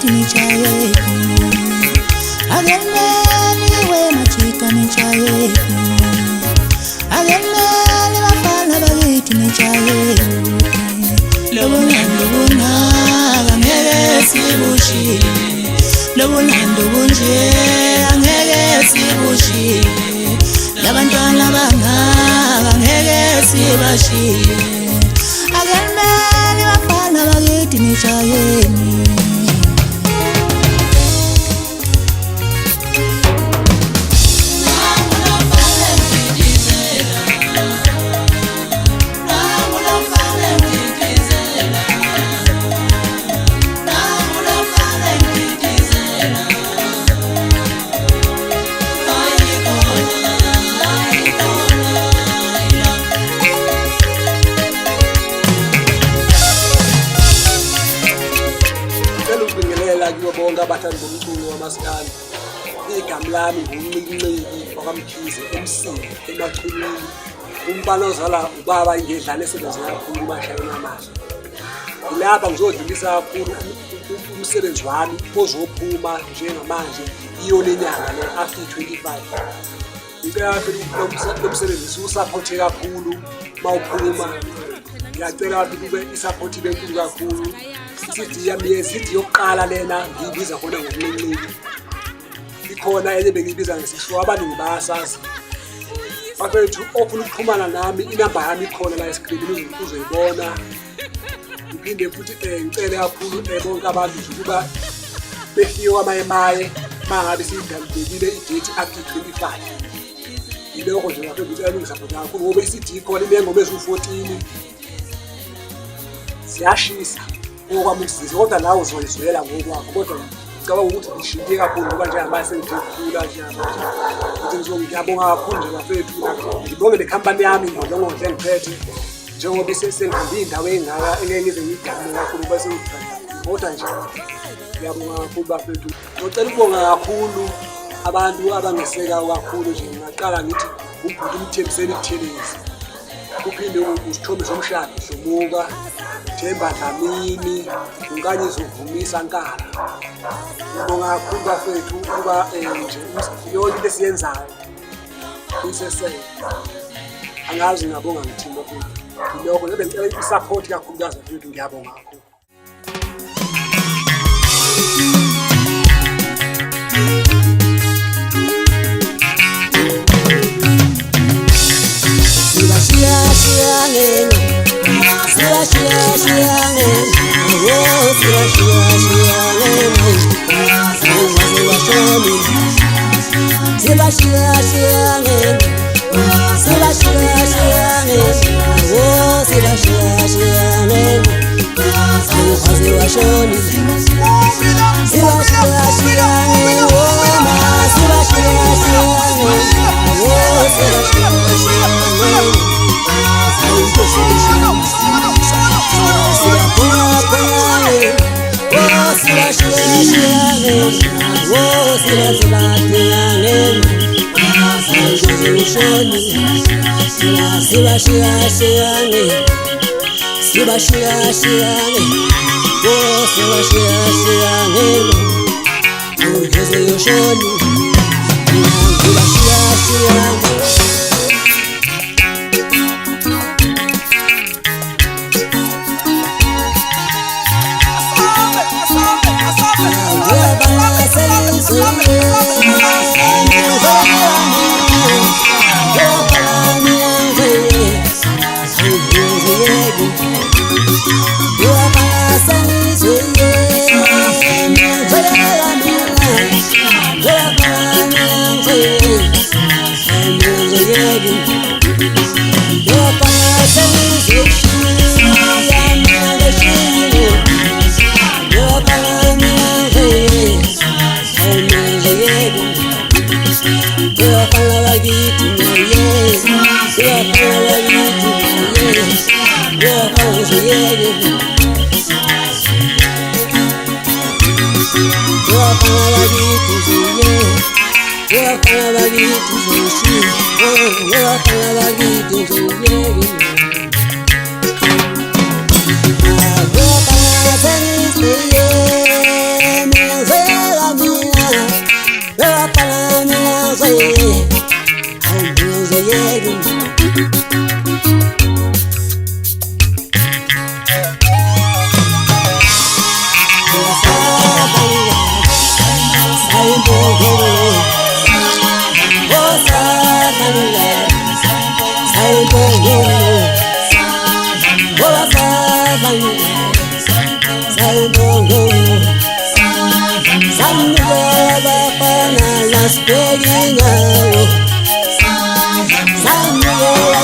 bagithi nijayephi akelele wena chika nijayephi akelele bafana bagithi nijayephi lobulando bunaka ngeke sibushiye lobulando bunje angeke sibushiye labantwana bangaka ngeke sibashiye akelele bafana bagithi nijayephi bonke abathandi bomculo wamaskandi igama lami nguNcikinciki wakwamkhize emsini emachulwini umbala ozala ubaba ingedlana esebenza kakhulu emashayeni amazwe lapha ngizodlulisa kakhulu umsebenzi wami ozophuma njengamanje iyolenyanga le after 25 ngicela lo msebenzi siwusapothe kakhulu mawuphuma ngiyacela ukuthi kube isupport benkulu kakhulu sithi yami yokuqala lena ngiyibiza khona ngokuncane ikhona enye bengiyibiza ngesishwa abaningi bayasazi bafethu ofuna ukuxhumana nami inamba yami ikhona la escreenini uzoyibona ngiphinde futhi ngicele kakhulu bonke abantu ukuba befike kwamaye mangabe sidalibekile idate up to 25 ilokho nje bafethu ngicela ngisapota kakhulu ngoba isithi ikhona imengoma ezu14 siyashisa ngokwami usizo kodwa nawe uzoyizwela ngokwakho kodwa ngicabanga ukuthi ngishinthe kakhulu ngoba njengamanje sengikhula nje manje ukuthi ngiyabonga kakhulu nje bafethu ngibonge le-company yami ngodlongodle engiphethe njengoba sengihambe iy'ndawo ey'ngaka engeke ngize ngiyidamu kakhulu ngoba kodwa nje ngiyabonga kakhulu bafethu ngicela ukubonga kakhulu abantu abangeseka kakhulu nje ngaqala ngithi ubhuti umthembiseni Buthelezi uphinde usithombe somshado somuka Themba Dlamini unkanye zovumisa Nkala ngibonga kakhulu bafethu ukuba nje yonke into esiyenzayo isesele angazi ngabonga ngithini bafethu lokho nje bengicela isupport kakhulukazi bafethu ngiyabonga kakhulu Samukela bafana lasibheka inyawo. Samukela